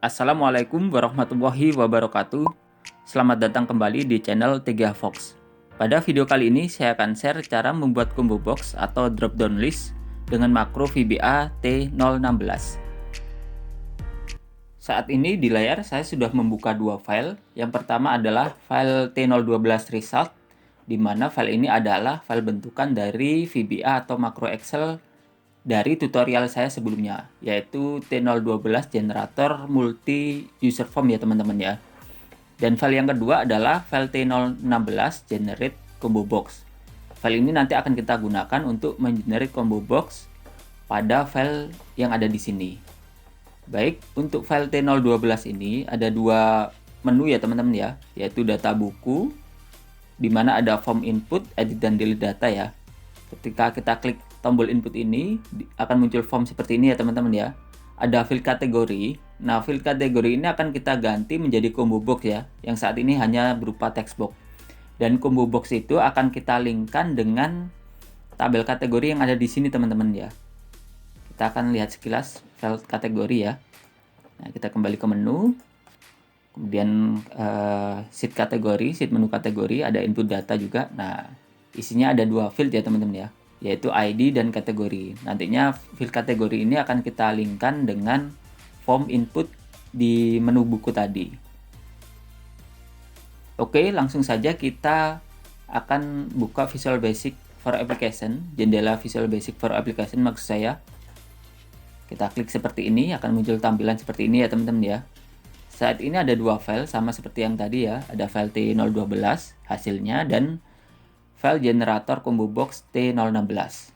Assalamualaikum warahmatullahi wabarakatuh. Selamat datang kembali di channel 3 Fox. Pada video kali ini saya akan share cara membuat combo box atau drop down list dengan makro VBA T016. Saat ini di layar saya sudah membuka dua file. Yang pertama adalah file T012 result, di mana file ini adalah file bentukan dari VBA atau makro Excel dari tutorial saya sebelumnya, yaitu T012 generator multi user form ya teman-teman ya. Dan file yang kedua adalah file T016 generate combo box. File ini nanti akan kita gunakan untuk mengenerate combo box pada file yang ada di sini. Baik, untuk file T012 ini ada dua menu ya teman-teman ya, yaitu data buku, di mana ada form input, edit dan delete data ya. Ketika kita klik tombol input ini akan muncul form seperti ini ya teman-teman ya. Ada field kategori. Nah, field kategori ini akan kita ganti menjadi combo box ya, yang saat ini hanya berupa text box. Dan combo box itu akan kita linkkan dengan tabel kategori yang ada di sini teman-teman ya. Kita akan lihat sekilas field kategori ya. Nah, kita kembali ke menu. Kemudian sheet kategori, sheet menu kategori, ada input data juga. Nah, isinya ada dua field ya teman-teman ya, yaitu ID dan kategori. Nantinya field kategori ini akan kita linkkan dengan form input di menu buku tadi. Oke, langsung saja kita akan buka Visual Basic for Application, jendela Visual Basic for Application maksud saya. Kita klik seperti ini, akan muncul tampilan seperti ini ya teman-teman ya. Saat ini ada dua file sama seperti yang tadi ya, ada file T012 hasilnya dan file generator combo box T016.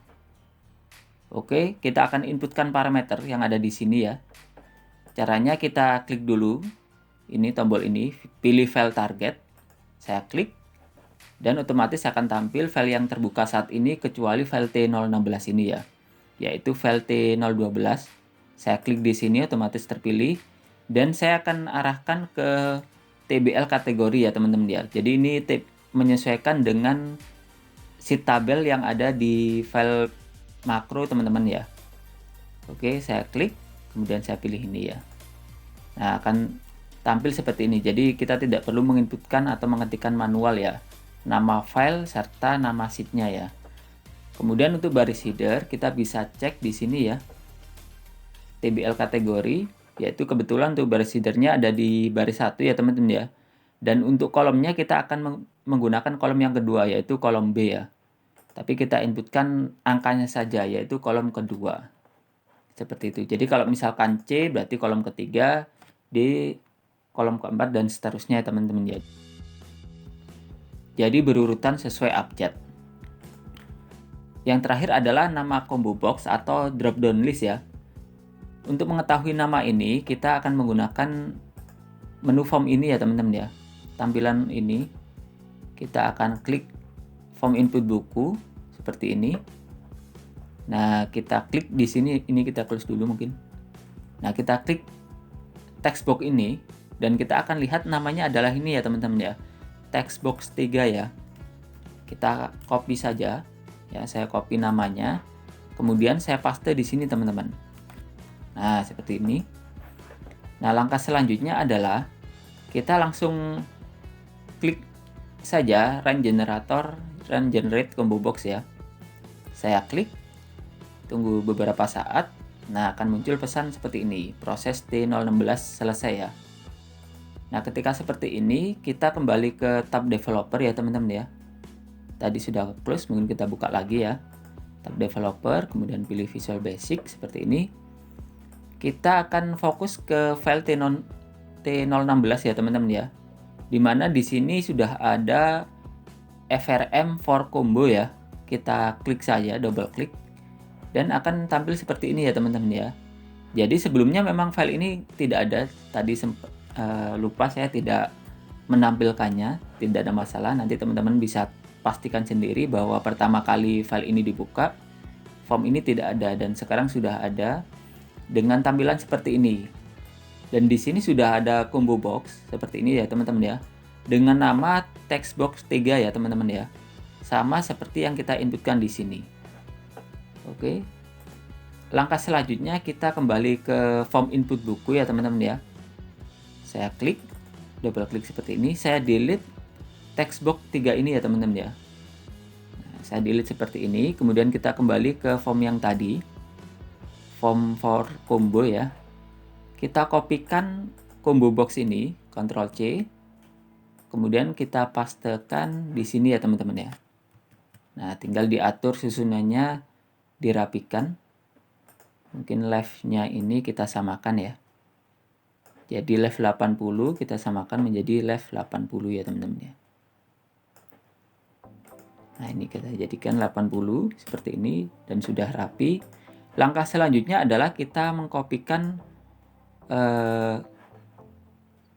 Oke, kita akan inputkan parameter yang ada di sini ya. Caranya kita klik dulu ini tombol ini, pilih file target. Saya klik dan otomatis akan tampil file yang terbuka saat ini kecuali file T016 ini ya, yaitu file T012. Saya klik di sini otomatis terpilih dan saya akan arahkan ke TBL kategori ya teman-teman ya. Jadi ini menyesuaikan dengan sheet tabel yang ada di file makro teman-teman ya. Oke, saya klik, kemudian saya pilih ini ya. Nah, akan tampil seperti ini. Jadi kita tidak perlu menginputkan atau mengetikkan manual ya, nama file serta nama sheetnya ya. Kemudian untuk baris header kita bisa cek di sini ya, TBL kategori, yaitu kebetulan untuk baris headernya ada di baris 1 ya teman-teman ya. Dan untuk kolomnya kita akan menggunakan kolom yang kedua, yaitu kolom B ya. Tapi kita inputkan angkanya saja, yaitu kolom kedua. Seperti itu. Jadi kalau misalkan C berarti kolom ketiga, D kolom keempat, dan seterusnya ya teman-teman ya. Jadi berurutan sesuai abjad. Yang terakhir adalah nama combo box atau drop down list ya. Untuk mengetahui nama ini, kita akan menggunakan menu form ini ya teman-teman ya. Tampilan ini kita akan klik form input buku seperti ini. Nah, kita klik di sini, ini kita close dulu mungkin. Nah, kita klik text box ini dan kita akan lihat namanya adalah ini ya teman-teman ya, text box 3 ya. Kita copy saja ya, saya copy namanya, kemudian saya paste di sini teman-teman. Nah, seperti ini. Nah, langkah selanjutnya adalah kita langsung klik saja run generate combo box ya. Saya klik, tunggu beberapa saat. Nah, akan muncul pesan seperti ini, proses T016 selesai ya. Nah, ketika seperti ini kita kembali ke tab developer ya teman-teman ya. Tadi sudah close, mungkin kita buka lagi ya, tab developer, kemudian pilih Visual Basic seperti ini. Kita akan fokus ke file T016 ya teman-teman ya, dimana di sini sudah ada FRM for combo ya. Kita klik saja, double klik, dan akan tampil seperti ini ya teman-teman ya. Jadi sebelumnya memang file ini tidak ada, tadi lupa saya tidak menampilkannya, tidak ada masalah. Nanti teman-teman bisa pastikan sendiri bahwa pertama kali file ini dibuka, form ini tidak ada, dan sekarang sudah ada dengan tampilan seperti ini. Dan di sini sudah ada combo box seperti ini ya teman-teman ya, dengan nama text box 3 ya teman-teman ya. Sama seperti yang kita inputkan di sini. Oke. Langkah selanjutnya kita kembali ke form input buku ya teman-teman ya. Saya klik, double klik seperti ini, saya delete text box 3 ini ya teman-teman ya. Nah, saya delete seperti ini, kemudian kita kembali ke form yang tadi, form for combo ya. Kita kopikan combo box ini, Ctrl C, kemudian kita pastekan di sini ya teman-teman ya. Nah, tinggal diatur susunannya, dirapikan. Mungkin left-nya ini kita samakan ya. Jadi left 80 kita samakan menjadi left 80 ya teman-teman ya. Nah, ini kita jadikan 80 seperti ini dan sudah rapi. Langkah selanjutnya adalah kita mengkopikan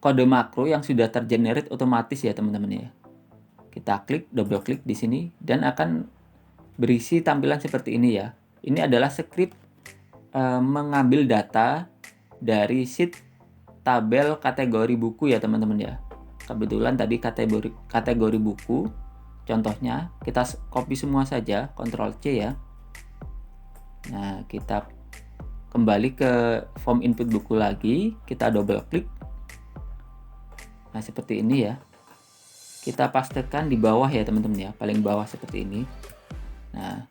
kode makro yang sudah tergenerate otomatis ya teman-teman ya. Kita klik, double klik di sini dan akan berisi tampilan seperti ini ya. Ini adalah script mengambil data dari sheet tabel kategori buku ya teman-teman ya. Kebetulan tadi kategori buku, contohnya kita copy semua saja, Ctrl C ya. Nah, kita kembali ke form input buku lagi, kita double klik. Nah, seperti ini ya. Kita pastekan di bawah ya teman-teman ya, paling bawah seperti ini. Nah,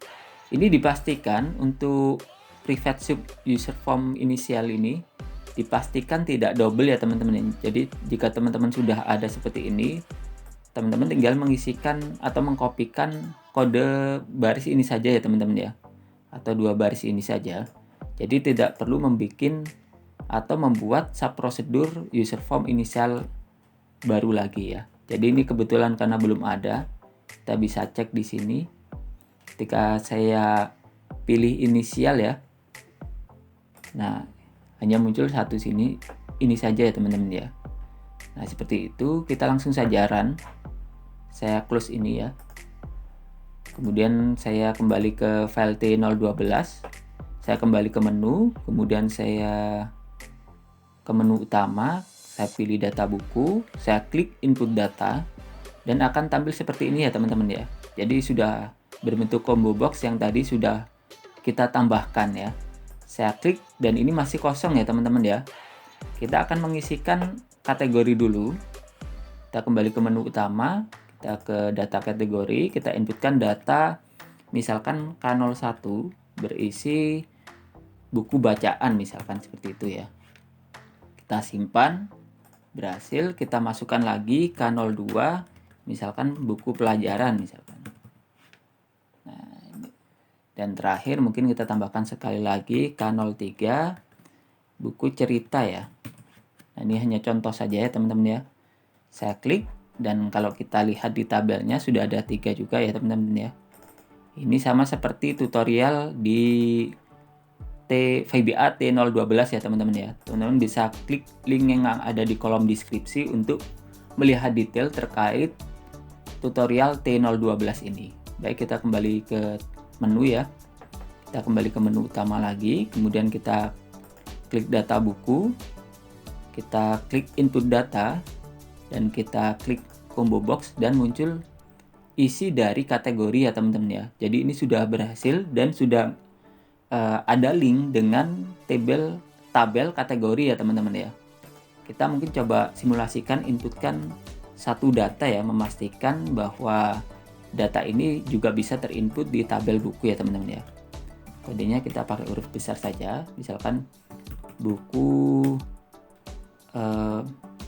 ini dipastikan untuk private sub user form inisial ini dipastikan tidak double ya teman-teman. Jadi jika teman-teman sudah ada seperti ini, teman-teman tinggal mengisikan atau mengkopikan kode baris ini saja ya teman-teman ya, atau 2 baris ini saja. Jadi tidak perlu membuat atau membuat sub prosedur user form inisial baru lagi ya. Jadi ini kebetulan karena belum ada, kita bisa cek di sini. Ketika saya pilih inisial ya, nah hanya muncul satu sini, ini saja ya teman-teman ya. Nah seperti itu, kita langsung saja run. Saya close ini ya. Kemudian saya kembali ke file T012. Saya kembali ke menu, kemudian saya ke menu utama, saya pilih data buku, saya klik input data, dan akan tampil seperti ini ya teman-teman ya. Jadi sudah berbentuk combo box yang tadi sudah kita tambahkan ya. Saya klik dan ini masih kosong ya teman-teman ya. Kita akan mengisikan kategori dulu. Kita kembali ke menu utama, kita ke data kategori, kita inputkan data misalkan K01 berisi buku bacaan misalkan seperti itu ya. Kita simpan, berhasil, kita masukkan lagi K02 misalkan buku pelajaran misalkan. Nah, ini. Dan terakhir mungkin kita tambahkan sekali lagi K03 buku cerita ya. Nah, ini hanya contoh saja ya teman-teman ya. Saya klik dan kalau kita lihat di tabelnya sudah ada 3 juga ya teman-teman ya. Ini sama seperti tutorial di VBA T012 ya teman-teman ya. Teman-teman bisa klik link yang ada di kolom deskripsi untuk melihat detail terkait tutorial T012 ini. Baik, kita kembali ke menu ya. Kita kembali ke menu utama lagi, kemudian kita klik data buku, kita klik input data, dan kita klik combo box dan muncul isi dari kategori ya teman-teman ya. Jadi ini sudah berhasil dan sudah ada link dengan tabel kategori ya teman-teman ya. Kita mungkin coba simulasikan, inputkan satu data ya, memastikan bahwa data ini juga bisa terinput di tabel buku ya teman-teman ya. Kodenya kita pakai huruf besar saja, misalkan buku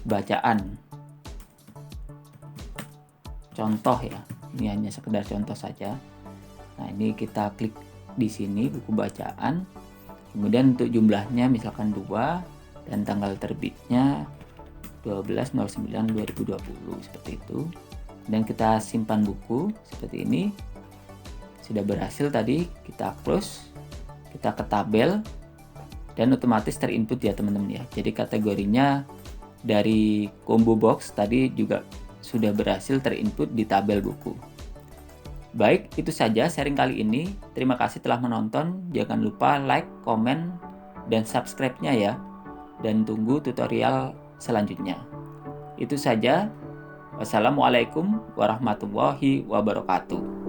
bacaan contoh ya. Ini hanya sekedar contoh saja. Nah, ini kita klik di sini buku bacaan, kemudian untuk jumlahnya misalkan 2 dan tanggal terbitnya 12/09/2020 seperti itu. Dan kita simpan buku seperti ini. Sudah berhasil tadi, kita close, kita ke tabel dan otomatis terinput ya teman-teman ya. Jadi kategorinya dari combo box tadi juga sudah berhasil terinput di tabel buku. Baik, itu saja sharing kali ini. Terima kasih telah menonton. Jangan lupa like, komen, dan subscribe-nya ya. Dan tunggu tutorial selanjutnya. Itu saja. Wassalamualaikum warahmatullahi wabarakatuh.